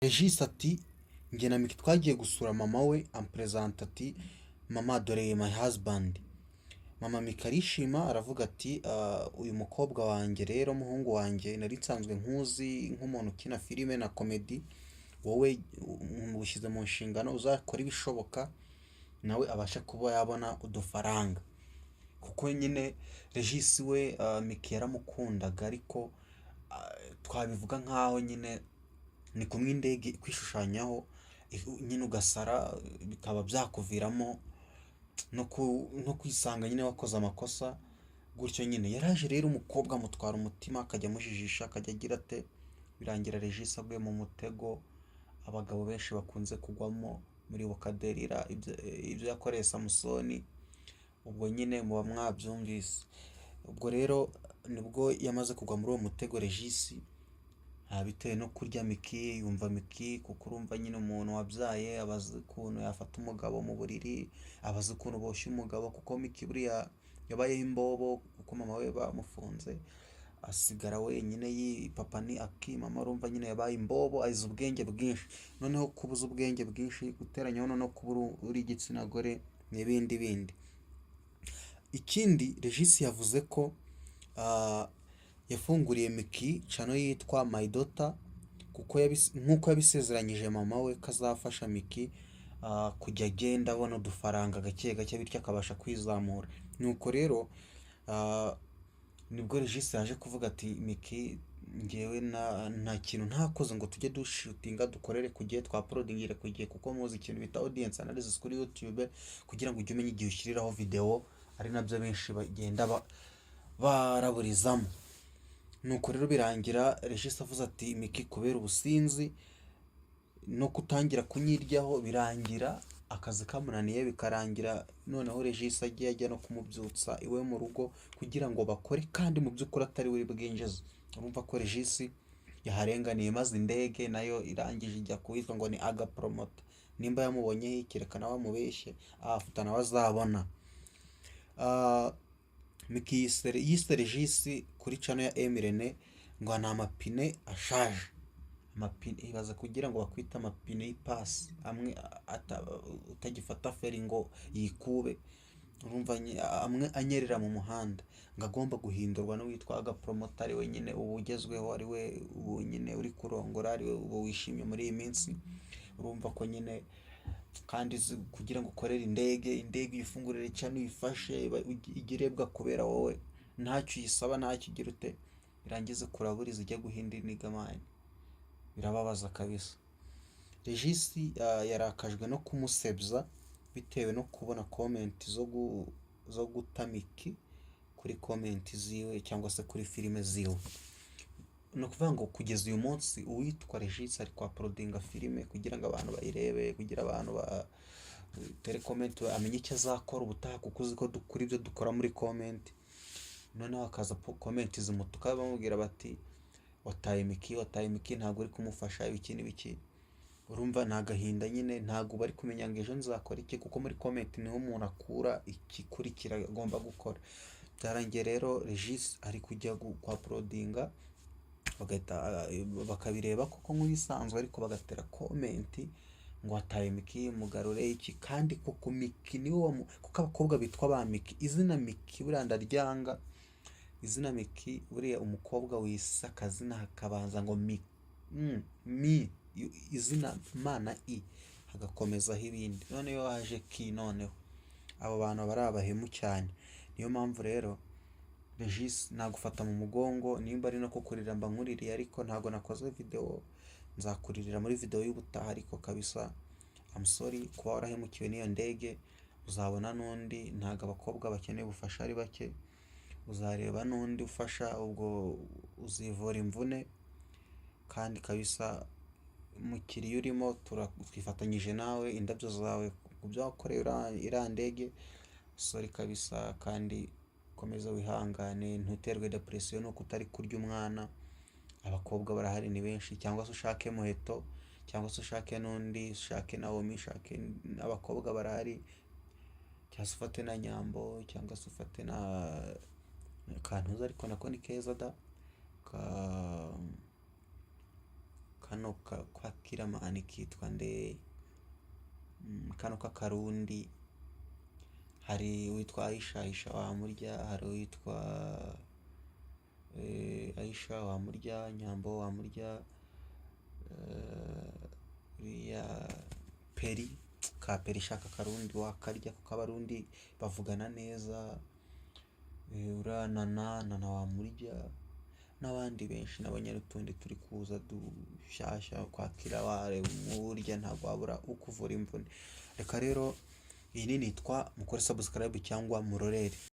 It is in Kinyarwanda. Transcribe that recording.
Regis ati njye na Miki twagiye gusura mama we amperezanta ati mama dore my husband. Mama Miki arishima aravuga ati uyu mukobwa wanjye rero muhungu wanjye nari nsanzwe nkuzi nk'umuntu ukina filime na komedi, wowe ushyize mu nshingano uzakora ibishoboka nawe abasha kuba yabona udufaranga, kuko nyine Regis we Miki yaramukundaga ariko twabivuga nkaho nyine ni kumwe indege kwishushanyaho nyine ugasara bikaba byakuviramo no kwisanga nyine wakoze amakosa gutyo. Nyine yaraje rero umukobwa amutwara umutima akajya amujijisha akajya agira ate, birangira Regis aguye mu mutego abagabo benshi bakunze kugwamo muri bukaderira ibyo yakoreye Samusoni. Ubwo nyine muba mwabyumvise. Ubwo rero nibwo yamaze kugwa muri uwo mutego Regis, bitewe no kurya Miki, yumva Miki kuko urumva nyine umuntu wabyaye abazi ukuntu yafata umugabo mu buriri, abazi ukuntu boshya umugabo, kuko Miki buriya yabayeho imbobo kuko mama we bamufunze asigara wenyine, papa ni akimama, urumva nyine yabaye imbobo, azi ubwenge bwinshi. Noneho kubuza ubwenge bwinshi guteranyaho no kuba uri igitsina gore n'ibindi bindi. Ikindi Regis yavuze ko yafunguriye Miki channel yitwa My Daughter, kuko nk'uko yabisezeranyije mama we kazafasha Miki kujya agenda abona udufaranga gake gake bityo akabasha kwizamura. Nuko rero nibwo Regis yaje kuvuga ati Miki ngewe nta kintu ntakoze ngo tujye dushutinga dukorere ku gihe twaporodingire ku gihe, kuko muzi ikintu bita audience analysis kuri YouTube kugira ngo ujye umenya igihe ushyiriraho video, ari nabyo benshi bagenda baraburizamo. Nuko rero birangira Regis avuze ati Miki kubera ubusinzi no kutangira kunyiryaho, birangira akazi kamunaniye bikarangira noneho Regis agiye ajya no kumubyutsa iwe mu rugo kugira ngo bakore, kandi mu by'ukuri atari we bwinjiza. Urumva ko Regis yaharenganiye, maze indege nayo irangije ijya kuwitwa ngo ni aga promoter. Nimba yamubonyeho ikerekana bamubeshye afata nawe azabona. Miki yise Regis kuri channel ya Emirene ngo ni amapine ashaje. Amapine ibaza kugira ngo bakwita amapine y'ipasi amwe utagifata feri ngo yikube, urumva amwe anyerera mu muhanda, ngo agomba guhindurwa n'uwitwa aga promoter ari we nyine ubu ugezweho, ari we ubu nyine uri kurongora, ari we ubu wishimye muri iyi minsi. Urumva ko nyine kandi kugira ngo ukorere indege uyifungurire cyane uyifashe igirebwa kubera wowe ntacyo uyisaba ntacyo ugira ute, birangize kuraburiza ijya guhinda inigamani, birababaza kabisa. Regis yarakajwe no kumusebya bitewe no kubona comment zo guta Miki kuri comment ziwe cyangwa se kuri filime ziwe. No kuvuga ngo kugeza uyu munsi uwitwa Regis ari kwa porodinga filime kugira ngo abantu bayirebe, kugira abantu tere comment amenye icyo azakora ubutaha, kuko uzi ko dukora ibyo dukora muri comment. Noneho hakaza comment zimutuka bamubwira bati wataye Miki ntabwo uri kumufasha ibiki n'ibiki. Urumva ni agahinda nyine, ntabwo bari kumenya ngo ejo nzakora iki, kuko muri comment niho umuntu akura igikurikira agomba gukora. Byarangiye rero Regis ari kujya kwa porodinga bagahita bakabireba koko nk'ibisanzwe, ariko bagatera comment ngo wataye Miki mugarure iki, kandi koko Miki niwe kuko abakobwa bitwa ba Miki, izina Miki buriya ndaryanga. Izina Miki buriya umukobwa wisa akazina hakabanza ngo mi izina mana i hagakomezaho ibindi, noneho haje ki, noneho abo bantu bari abahemu cyane. Niyo mpamvu rero Regis nagufata mu mugongo, nimba ari no kukurira mba nkuririye, ariko ntago nakoze video, nzakuririra muri video y'ubutaha. Ariko kabisa I'm sorry kuba warahemukiwe n'iyo ndege, uzabona n'undi, ntago abakobwa bakeneye ubufasha ari bake, uzareba n'undi ufasha, ubwo uzivura imvune. Kandi kabisa mukiriya urimo twifatanyije nawe, indabyo zawe ku byo wakoreye iriya ndege, sorry kabisa, kandi komeza wihangane ntuterwe depression nuko utari kurya umwana. Abakobwa barahari ni benshi, cyangwa se ushake Muheto, cyangwa se ushake n'undi, ushake Naomi, ushake abakobwa barahari, cyangwa se ufate na Nyambo, cyangwa se ufate na Kantuza, ariko nako ni keza da kano kwa kiramani kitwa nde, kano k'akarundi, hari uwitwa Aisha wamurya, hari uwitwa Aisha wamurya, Nyambo wamurya, uriya Peri, ka Peri shaka karundi wakarya kuko abarundi bavugana neza, uriya Nana wamurya n'abandi benshi nabonye n'utundi turi kuza dushyashya kwakira ware umurya ntabwo wabura ukuvura imvune. Reka rero iyi nitwa mukore subscribe cyangwa murorere.